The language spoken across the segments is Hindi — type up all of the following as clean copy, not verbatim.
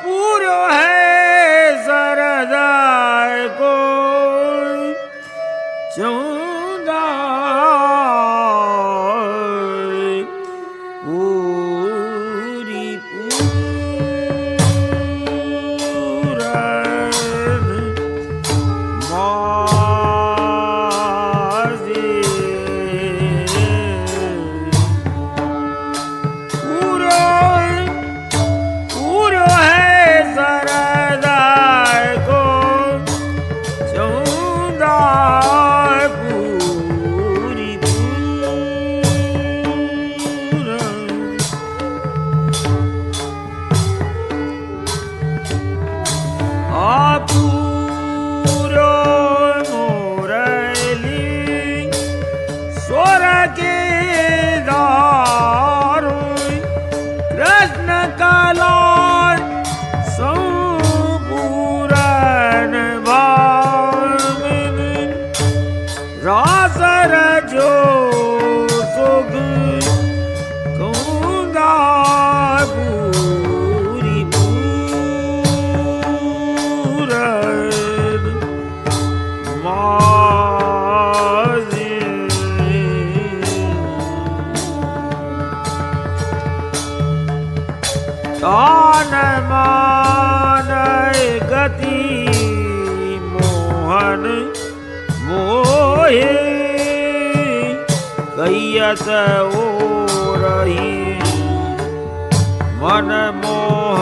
पूरो है सरदार को चौदा पूरी तान मान गति मोहन मोहे कैयत ओ रही मन मोह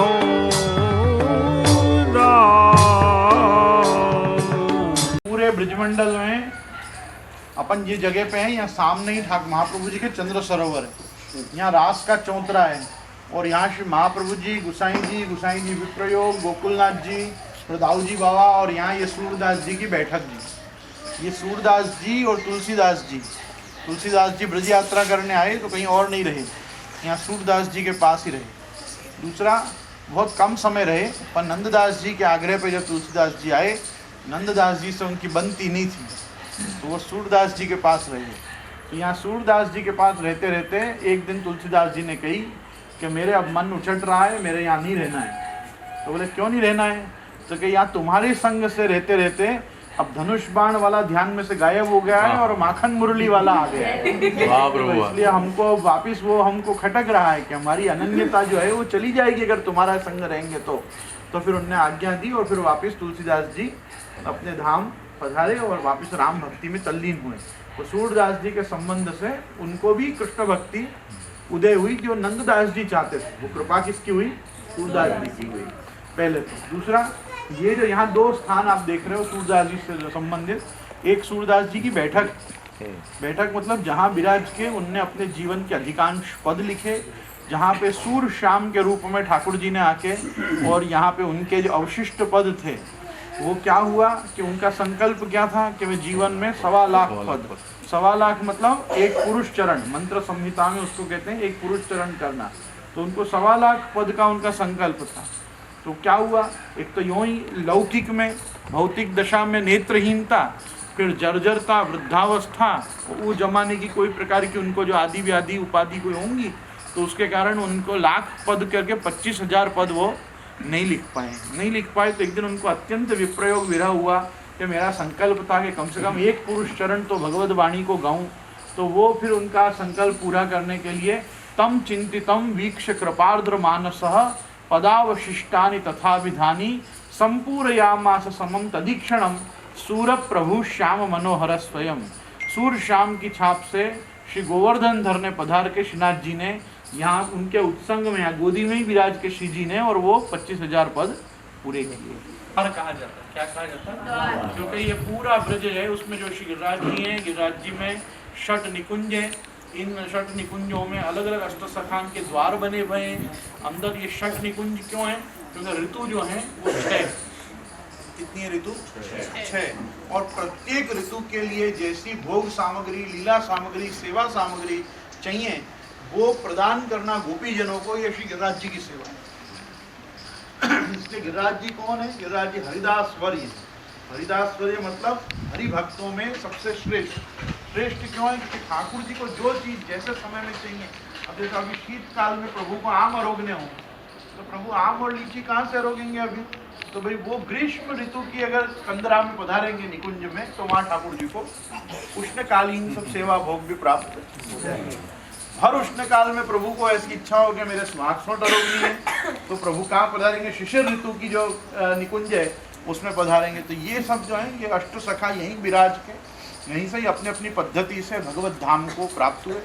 पूरे ब्रजमंडल में अपन जिस जगह पे हैं यहाँ सामने ही ठाकुर महाप्रभु जी के चंद्र सरोवर है। यहाँ रास का चौतरा है और यहाँ श्री महाप्रभु जी गुसाई जी विप्रयोग गोकुलनाथ जी प्रदाऊ जी बाबा और यहाँ ये सूरदास जी की बैठक जी। ये सूरदास जी और तुलसीदास जी ब्रज यात्रा करने आए तो कहीं और नहीं रहे, यहाँ सूरदास जी के पास ही रहे। दूसरा बहुत कम समय रहे पर नंददास जी के आग्रह पे जब तुलसीदास जी आए, नंददास जी से उनकी बनती नहीं थी तो वो सूरदास जी के पास रहे। तो यहाँ सूरदास जी के पास रहते रहते एक दिन तुलसीदास जी ने कही कि मेरे अब मन उछट रहा है, मेरे यहाँ नहीं रहना है। तो बोले क्यों नहीं रहना है? तो कि यहाँ तुम्हारे संग से रहते रहते अब धनुष बाण वाला ध्यान में से गायब हो गया है और माखन मुरली वाला आ गया है। तो इसलिए हमको वापिस वो हमको खटक रहा है कि हमारी अनन्यता जो है वो चली जाएगी अगर तुम्हारा संग रहेंगे तो फिर उनने आज्ञा दी और फिर वापिस तुलसीदास जी अपने धाम पधारे और वापिस राम भक्ति में तल्लीन हुए। तो सूरदास जी के संबंध से उनको भी कृष्ण भक्ति उदय हुई जो नंददास जी चाहते थे। वो कृपा किसकी हुई? सूरदास जी की हुई पहले। तो दूसरा ये जो यहाँ दो स्थान आप देख रहे हो सूरदास जी से संबंधित, एक सूरदास जी की बैठक मतलब जहाँ विराज के उनने अपने जीवन के अधिकांश पद लिखे, जहाँ पे सूर श्याम के रूप में ठाकुर जी ने आके और यहाँ पे उनके जो अवशिष्ट पद थे वो क्या हुआ कि उनका संकल्प क्या था कि वे जीवन में 1.25 लाख पद, 1.25 लाख मतलब एक पुरुष चरण, मंत्र संहिता में उसको कहते हैं एक पुरुष चरण करना। तो उनको 1.25 लाख पद का उनका संकल्प था। तो क्या हुआ, एक तो यूं ही लौकिक में भौतिक दशा में नेत्रहीनता, फिर जर्जरता, वृद्धावस्था, वो जमाने की कोई प्रकार की उनको जो आदि व्याधि उपाधि कोई होंगी तो उसके कारण उनको लाख पद करके 25,000 पद वो नहीं लिख पाए। तो एक दिन उनको अत्यंत विप्रयोग विरह हुआ कि मेरा संकल्प था कि कम से कम एक पुरुष चरण तो भगवत वाणी को गाऊं। तो वो फिर उनका संकल्प पूरा करने के लिए तम चिंतितम वीक्ष कृपार्द्र मानसः पदावशिष्टानि तथा विधानी संपूरयामास समम तदीक्षणम सूर प्रभु श्याम मनोहर स्वयं। सूर श्याम की छाप से श्री गोवर्धन धर ने पधार के श्रीनाथ जी ने यहाँ उनके उत्संग में या गोदी में ही विराज के श्री जी ने और वो 25,000 पद पूरे किए। और कहा जाता है, क्या कहा जाता है? क्योंकि ये पूरा ब्रज है उसमें जो श्री गिरिराज जी हैं, गिरिराज जी में षट निकुंज है। इन षट निकुंजों में अलग अलग अष्ट सखान के द्वार बने हुए हैं। अंदर ये षट निकुंज क्यों है? क्योंकि ऋतु जो है वो 6, कितनी ऋतु? 6। और प्रत्येक ऋतु के लिए जैसी भोग सामग्री, लीला सामग्री, सेवा सामग्री चाहिए वो प्रदान करना गोपीजनों को ये श्री गिरिराज जी की सेवा है। इसलिए गिरिराज जी कौन है? गिरिराज जी हरिदास वर्य। हरिदास वर्य मतलब हरि भक्तों में सबसे श्रेष्ठ। श्रेष्ठ क्यों है? क्योंकि ठाकुर जी को जो चीज जैसे समय में चाहिए, अब जैसे अभी शीतकाल में प्रभु को आम आरोग्य हो तो प्रभु आम और लीची कहाँ से रोकेंगे अभी? तो भाई वो ग्रीष्म ऋतु की अगर कंदरा में पधारेंगे निकुंज में, तो वहाँ ठाकुर जी को उष्णकालीन सब सेवा भोग भी प्राप्त हो जाएंगे। हर उष्ण काल में प्रभु को ऐसी इच्छा हो कि मेरे स्मार्टफोन रोगनी है, तो प्रभु कहाँ पधारेंगे? शिशिर ऋतु की जो निकुंज है उसमें पधारेंगे। तो ये सब जो है, ये अष्ट सखा यहीं विराज के, यहीं से ही अपनी अपनी पद्धति से भगवत धाम को प्राप्त हुए।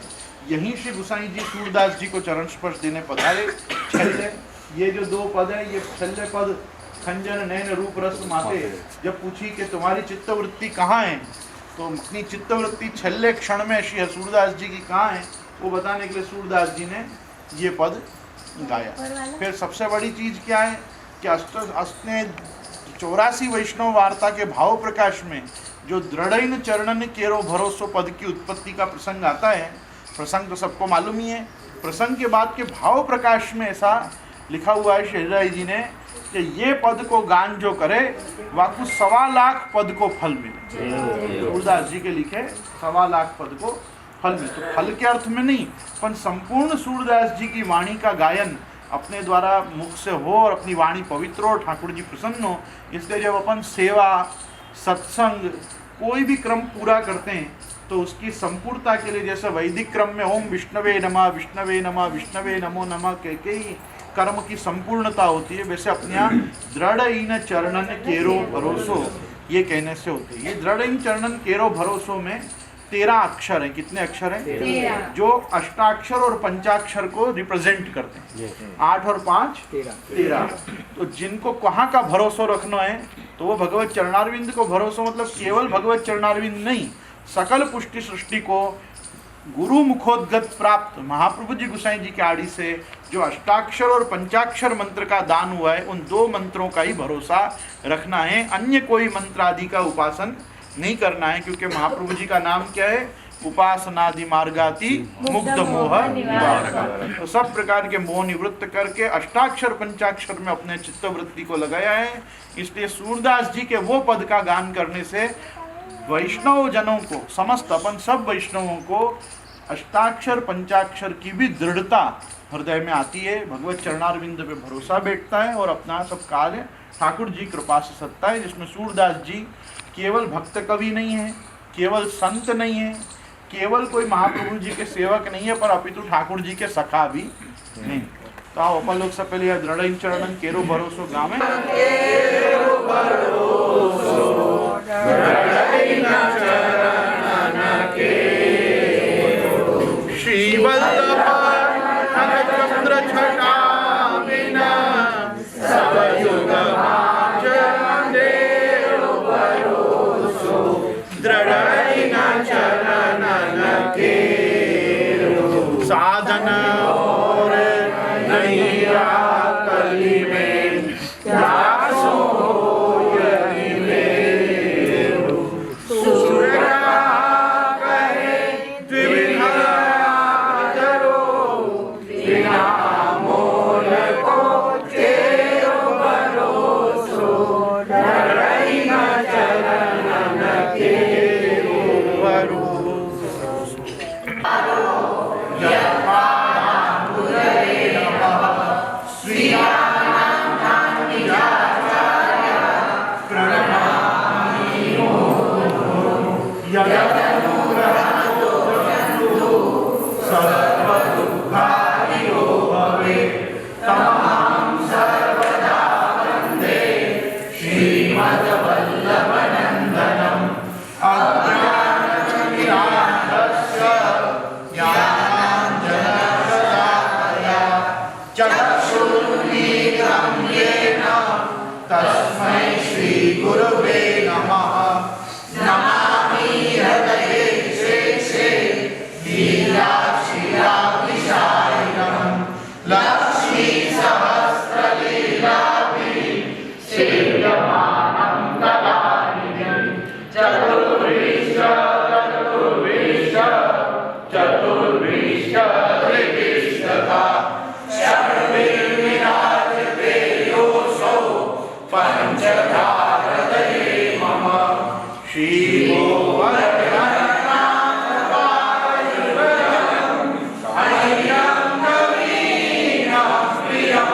यहीं श्री गुसाई जी सूरदास जी को चरण स्पर्श देने पधारे। छल्ले, ये जो दो पद है, ये छल्ले पद खंजन नैन रूप रस माते, जब पूछी कि तुम्हारी चित्तवृत्ति कहाँ है, तो अपनी चित्तवृत्ति छल्ले क्षण में श्री सूरदास जी की कहाँ है, वो बताने के लिए सूरदास जी ने ये पद गाया। फिर सबसे बड़ी चीज क्या है कि 84 वैष्णव वार्ता के भाव प्रकाश में जो दृढ़ चरणन केरो भरोसो पद की उत्पत्ति का प्रसंग आता है, प्रसंग तो सबको मालूम ही है। प्रसंग के बाद के भाव प्रकाश में ऐसा लिखा हुआ है शेरराय जी ने कि ये पद को गान जो करे वाकु 1.25 लाख पद को फल मिले। सूरदास जी के लिखे 1.25 लाख पद को फल मिले। तो फल के अर्थ में नहीं, पर संपूर्ण सूरदास जी की वाणी का गायन अपने द्वारा मुख से हो और अपनी वाणी पवित्र हो, ठाकुर जी प्रसन्न हो। इसलिए जब अपन सेवा, सत्संग, कोई भी क्रम पूरा करते हैं तो उसकी संपूर्णता के लिए, जैसे वैदिक क्रम में ओम विष्णवे नमः, विष्णवे नमः, विष्णवे नमो नमः के ही कर्म की संपूर्णता होती है, वैसे अपने यहाँ दृढ़ चरणन केरो भरोसो ये कहने से होती है। ये दृढ़ चरणन केरो भरोसो में 13 अक्षर हैं। कितने अक्षर हैं? 13, जो अष्टाक्षर और पंचाक्षर को रिप्रेजेंट करते हैं। 8 और 5 13। तो जिनको कहाँ का भरोसा रखना है, तो वो भगवत चरणारविंद को भरोसा, मतलब केवल भगवत चरणारविंद नहीं, सकल पुष्टि सृष्टि को गुरु मुखोद्गत प्राप्त महाप्रभु जी गुसाई जी के आड़ी से जो अष्टाक्षर और पंचाक्षर मंत्र का दान हुआ है, उन 2 मंत्रों का ही भरोसा रखना है। अन्य कोई मंत्र आदि का उपासन नहीं करना है, क्योंकि महाप्रभु जी का नाम क्या है? उपासनादि मार्गाति मुग्ध मोह निवारक। तो सब प्रकार के मोह निवृत्त करके अष्टाक्षर पंचाक्षर में अपने चित्तवृत्ति को लगाया है। इसलिए सूरदास जी के वो पद का गान करने से वैष्णव जनों को, समस्त अपन सब वैष्णवों को अष्टाक्षर पंचाक्षर की भी दृढ़ता हृदय में आती है, भगवत चरणारविंद पे भरोसा बैठता है और अपना सब कार्य ठाकुर जी कृपा से सत्ता है। जिसमें सूरदास जी केवल भक्त कवि नहीं है, केवल संत नहीं है, केवल कोई महाप्रभु जी के सेवक नहीं है, पर अपितु ठाकुर जी के सखा भी नहीं। तो आओ अपन लोग सब पहले दृढ़ चरणन केरो भरोसो गावे। श्री वल्लभ चंद्र छटा बिना सब युग साधन और नहीं कली में दासो यदि मेरो सूर्या कहे द्विविधा करो बिना मोल को तेरो भरोसो डरई न चरण केरो भरोसो। तस्मै श्री गुरुवे नमः। नमामि हृदये शेषे लीलाक्षीराभिषायिनम् लक्ष्मी सहस्रलीलाभिः सेव्यमानं कलानिधिं। चतुर्विंश चतुर्विंश चतुर्विंश त्रिविंशता षड्विराजते योऽसौ पंचधारतये मम। शिवो वरदनाथवायुर्वरम् अनियं नवीनं प्रियं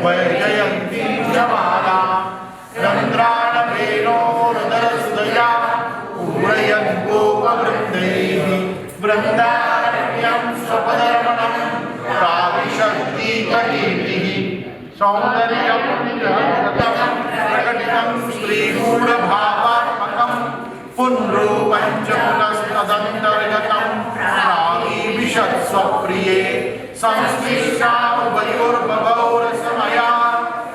वैजयन्ती जमाला रन्ध्राणवेणोरुदरस्तया पूरयन् गोपवृन्दैः वृन्दारण्यं स्वपदर्मणं प्राविशक्तिकटीतिः सौन्दर्यं जगतं प्रकटितं श्रीगूढभावात्मकं पुनरुपञ्चमुखस्तदन्तर्गतं प्रागिविशत्स्वप्रिये संश्लिष्टावयोर्भवौरसमया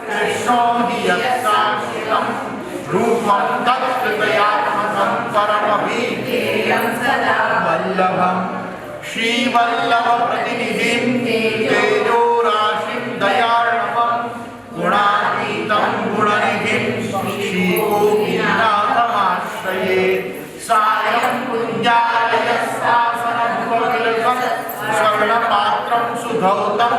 कृष्णो हि यत्साक्षितं रूपं तत्कृतयात्मकं परमभीतिं वल्लभं श्रीवल्लभप्रतिनिधिं तेजोराशिं दयार्णवं गुणातीतं गुणनिधिं श्रीगोपीनाथमाश्रये सायं पुञ्जालयस्वासनमुपविलसत् स्वर्णपात्रं सुधौतं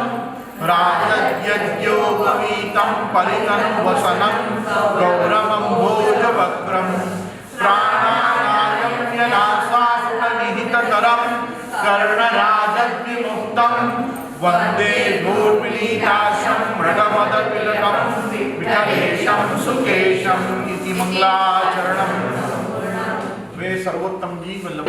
राजयज्ञोपवीतं परितनुवसनं गौरवं भोजवक्त्रं प्राणानायं यनासासुरनिहितकरं कर्णराजद्विमुक्तं वन्दे भूर्मिलीताशं मृगमदतिलकं विठलेशं सुकेशं इति मंगलाचरणं। वे सर्वोत्तम जी वल्लभ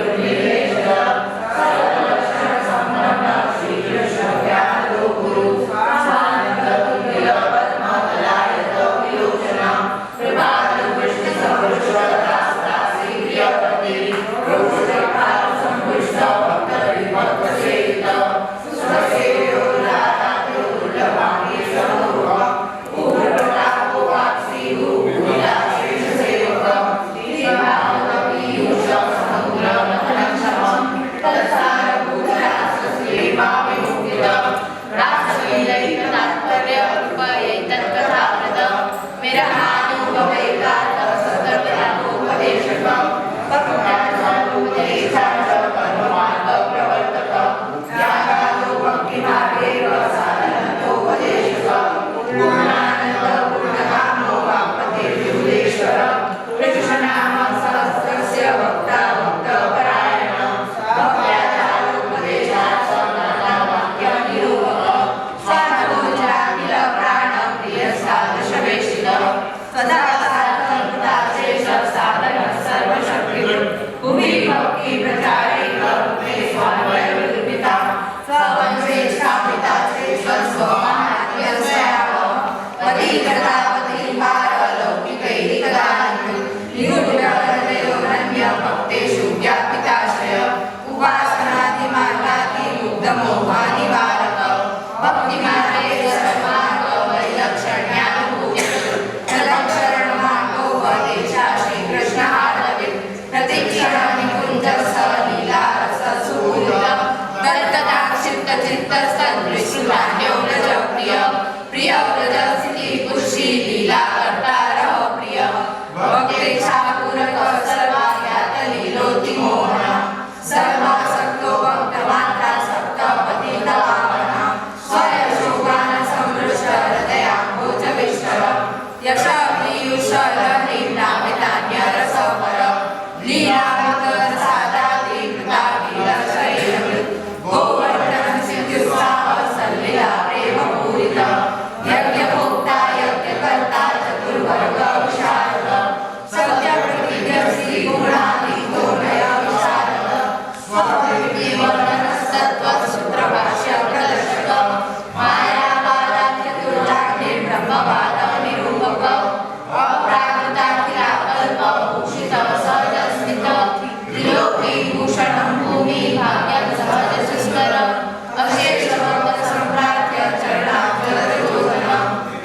यज्ञ भोक्ता यज्ञ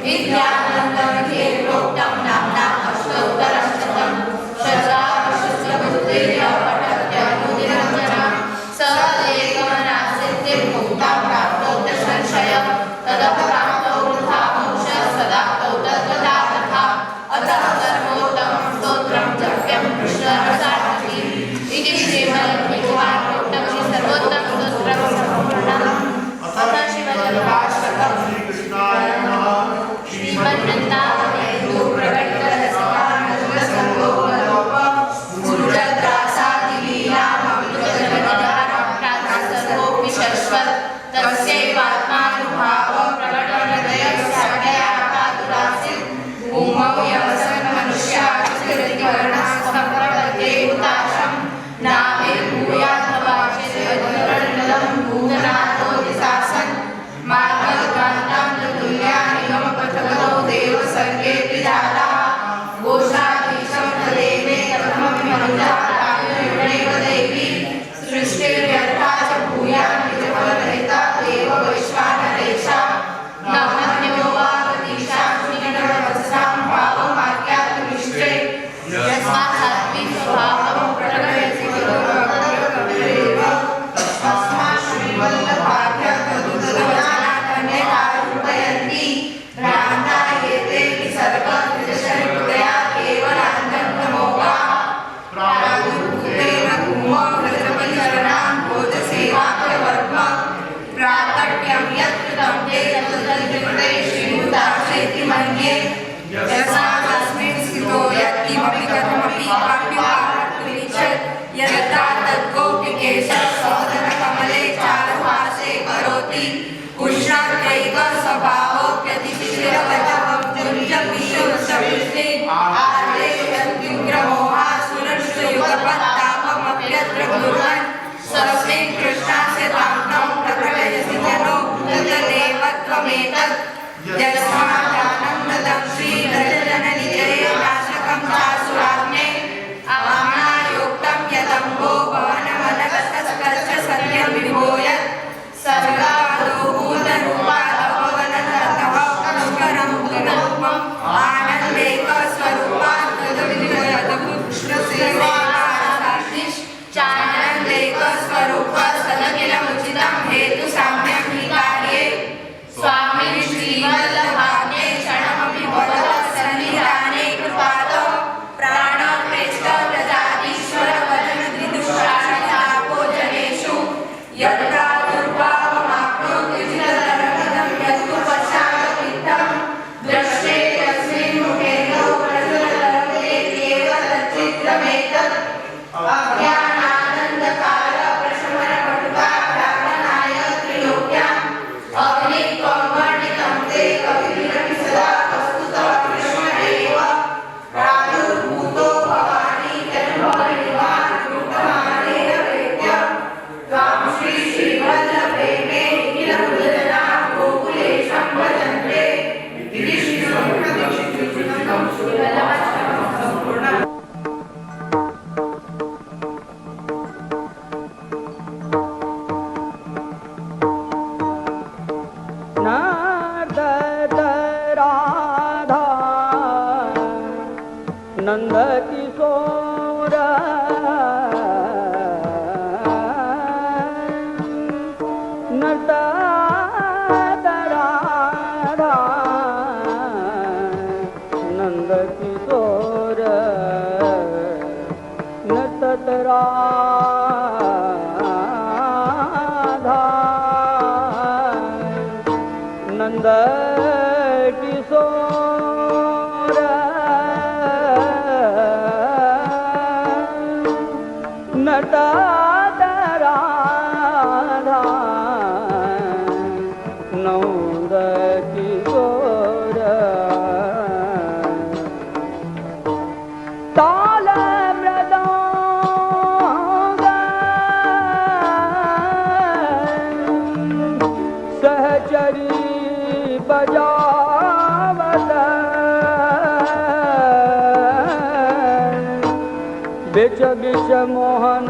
विद्यानन्दं हेतोक्तं नाम्ना अष्टोत्तरं शतं शतावशिष्टबुद्धेय पठत्यनुदिनं स एकमनासिद्धि मुक्तां प्राप्तो दशंशयं तदप्राप्तो वृथा मोक्ष सदाप्तो तद्गता तथा अतः सर्वोत्तमं स्तोत्रं जप्यं कृष्णरसार्थिकी इति श्रीमद्भगवद्गीतासूक्तं सर्वोत्तम स्तोत्रं सम्पूर्णम् अथ श्रीमद्भागवतं श्रीकृष्णाय नमः श्रीमद्वृन्दावनेन्दु प्रकटितरसिकानन्दसंगोपरूपं गुरुजत्रासादिलीलाममृतजलनिधानं प्रातः शश्वत् तस्यैवात्मानुभावं प्रकटहृदयस्याज्ञयापादुरासीत् भूमौ यवसन् मनुष्याः स्थिरतिवर्णस्थम्प्रपद्ये हुताशं नामे भूयात्मवाचिरन्नदं भूतनाथो दिशासन् मार्गद्वान्तां तुल्यानिगमपथगतो देवसर्गे विजाताः घोषाधीशं तदेवे कथमपि मनुजातायुर्नैव देवी सृष्टिर्व्यर्था च भूयान् निजफलरहिता देव वैश्वानरेषा न मन्यो वा गतीशां श्रीगणवत्सां भावमाख्यातुमिष्टे यस्मात् सात्विक स्वभावं प्रकटयसि खलु भगवत्कविरेव तस्मात् श्रीवल्लभाख्यातदुतवचनाकन्यकारूपयन्ति भ्रान्ता एते विसर्गदृशहृदया केवलान्तर्गमोगाः प्रादुर्भूतेन भूमौ व्रजपरिचरणां भोजसेवाख्यवर्म प्राकट्यं यत्कृतं ते तत्तद्विकृते श्रीमुताक्षेति मन्ये यस्मादस्मिन् स्थितो यत्किमपि कथमपि काप्यवाहर्तुमिच्छत् यदा तद्गोपिकेशः सौदनकमले चारुहासे करोति कुशात्यैव स्वभावोऽप्यतिशिशिरवचः कुञ्जपीयूषवृष्टे आर्ते यत्युग्रमोहासुरश्रुयुगपत्तापमप्यत्र कुर्वन् स्वस्मिन् कृष्णस्य ताम्नं प्रकटयसि जनो तदेवत्वमेतत् यस्मादानन्दं श्रीरजननिजये नाशकं चासुराग्ने आम्नायोक्तं यदम्भो भवनवनगतस्कर्च सत्यं विभूयत् सर्गादोभूतरूपादभवनतः पुष्करं गणरूपम् आनन्देकस्वरूपात् तदविधयदभूष्णसेवासाक्षिश्चानन्देकस्वरूपः सदखिलमुचितं हेतुसाम्यं हि कार्ये स्वामिन् श्रीवल्लभाग्ने क्षणमपि भवतः सन्निधाने कृपातो प्राणप्रेष्ठव्रजाधीश्वर वदन त्रिदुष्टाशतापो जनेषु यत्रा दुर्भावमाप्नोति चिरतरमिदं यत्तु पश्चादपित्तं दृष्टे यस्मिन् मुखेनो प्रसरतरमेत्येव तच्चित्रमेतत् अज्ञानानन्दकालप्रशमनपटुका प्रार्थनाय त्रिलोक्याम् अग्नित्वं वर्णितं ते कविभिरपि सदा वस्तुतः कृष्ण एव प्रादुर्भूतो भवानी जन्मनिवारणरूपमानेन वेद्य त्वां श्रीवल्लभे मे निखिलभुजजनाः गोकुलेशं भजन्ते इति श्रीसुखदीक्षितं श्रीवल्लभाष्टकं सम्पूर्णम् राधा नंद किशोर नर्तक राधा नंद किशोर नर्तक राधा नंद किशोर नर्तक राधा नंद किशोर ताल मृदंग सहचरी बजावत बिच बिच मोहन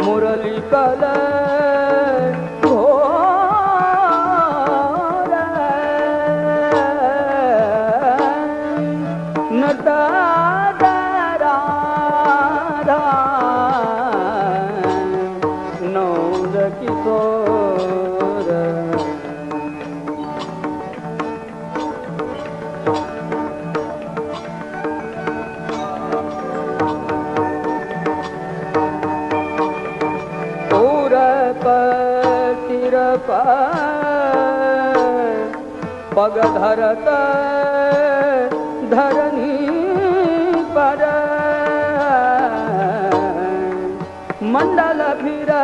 मुरली कल पग धरत धरनी पर मंडल फिरत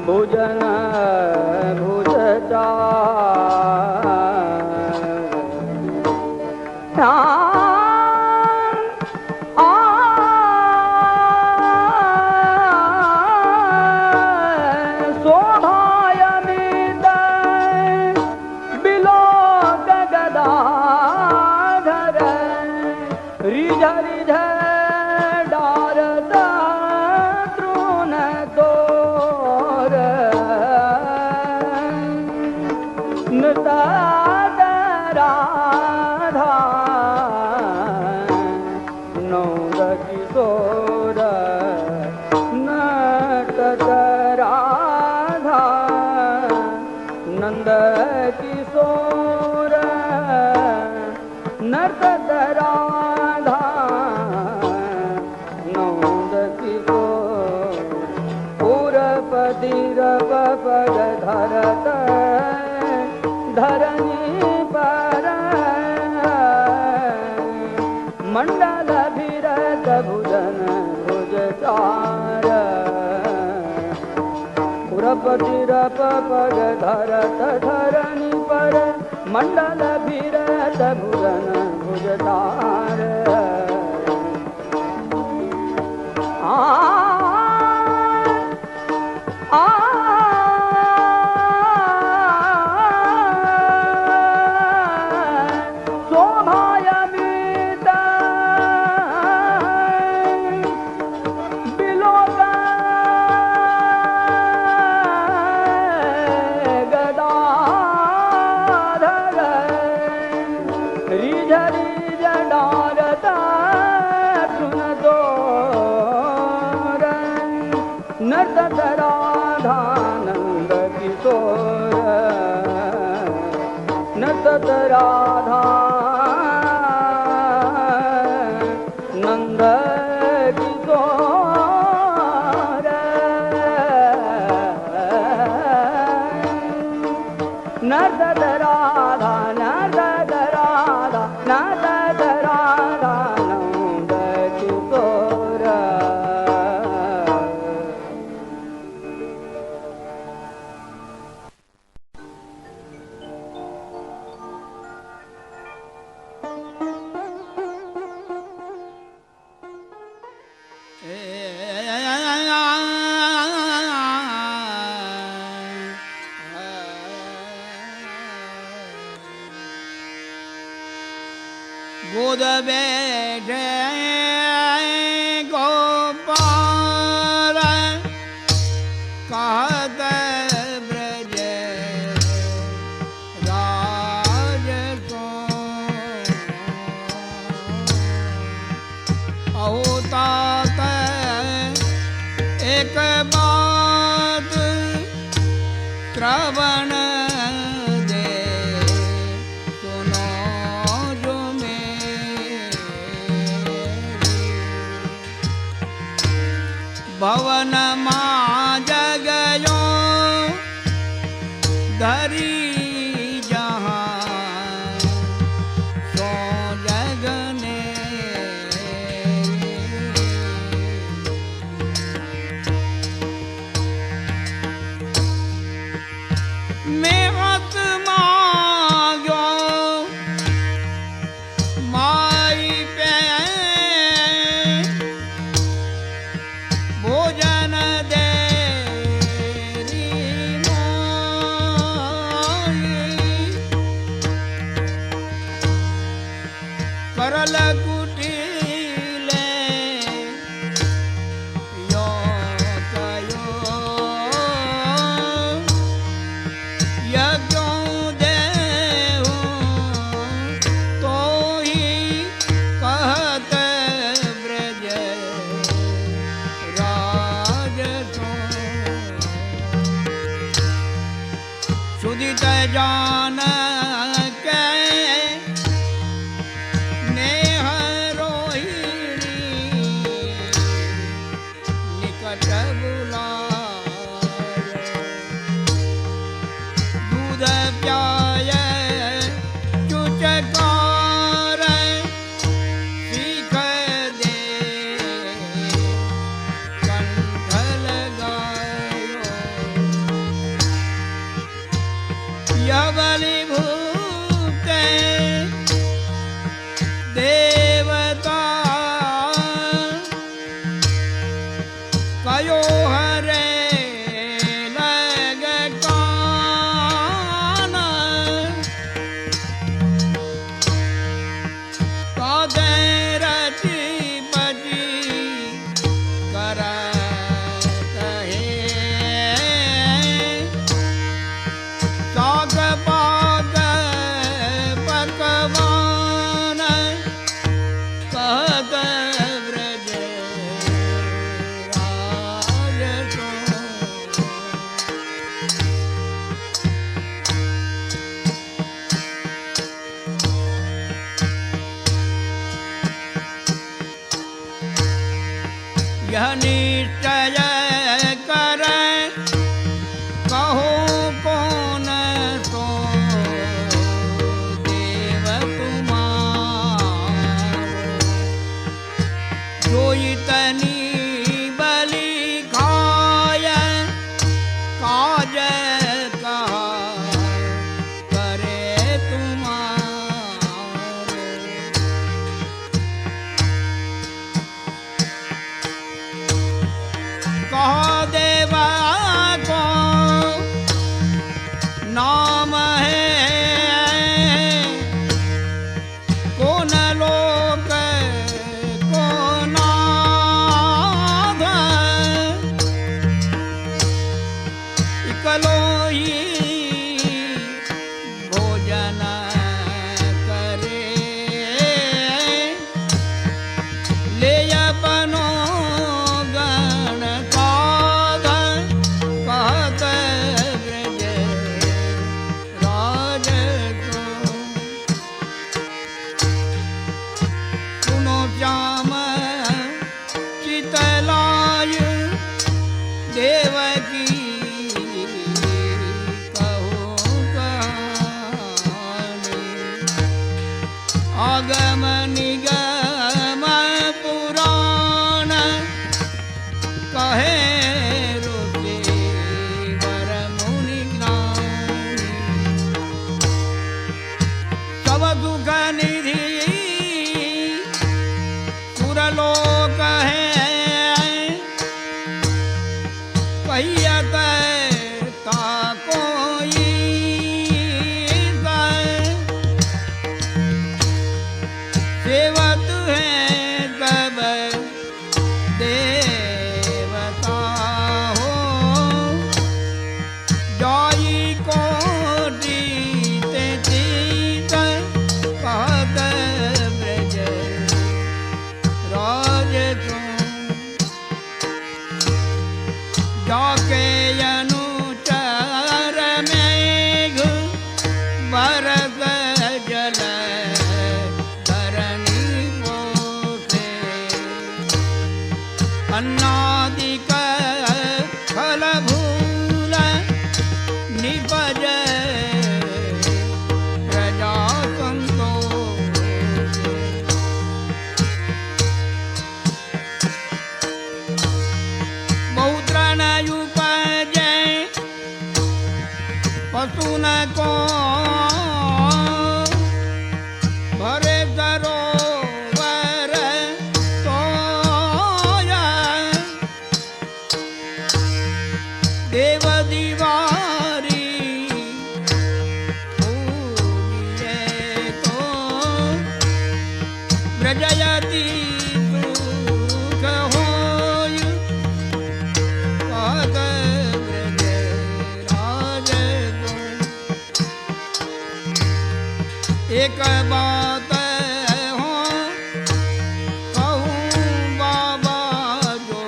भुजन भुजता धरनी पर मंडल फिरत भुजन भुजचार पुरपति रप पग धरत धरनी पर मंडल फिरत भुजन भुजचार राधा नंद किशोर नर्तत राधा नर्तत राधा नर्तत राधा नंद किशोर गोद बैठे गोपाल कहत ब्रज राज को अहोतात एक बात श्रवण भवन माँ जगयो धरी जहाँ सो जगने मैं मत मांगो माई पे भोजन दे करल कुटिले यो कयो उदित जान के नेह रोहिणी निकट बुलाए दूध प्याय चुचकार सीख दे कंठ लगायो यह बलि भूते देवता कयो हरे लग कान कादे रची बजी करत हे साग पाग पकवान कहत ब्रज राज को यह निश्चय कर कहो कौन सो देव तुम्हारो जो इतनी बलि खाय काज कहा करे तुम्हारो कहो देवा को नाम है कौन लोक को नाथ इकलो ही भोजन करे ले अपनो गण काध कहत ब्रज राज को सुनो श्याम चितलाय देवकी कहो कहानी आगम निगम पुराण कहे रुचि वर मुनि ज्ञानी सब सुख निधि सुरलोक है कहियत ताको सेवत है तब देवता हो जाई कोटि तेतीस कहत ब्रज राज तुम जाके अनुचर मेघ बरस जल धरणी पोसे अन्नादिक फल भूल निपज प्रजा संतोषे बहुत्र न उपजै पशु न को भरे सरोवर सोया देव दीवारी पूजिए तो ब्रजयति सुख होय कहत ब्रज राज को एक बात हो कहूँ बाबा जो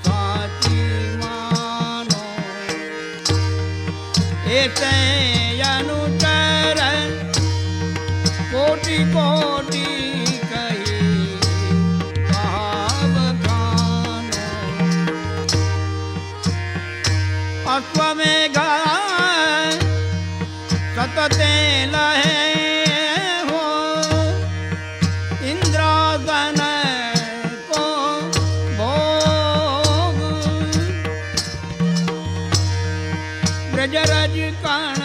साची मानो ऐसे अनुचर कोटि कोटि कही भाव खानो अश्वमेघ सतते लहे हो इंद्रासन को भोग ब्रजरज कण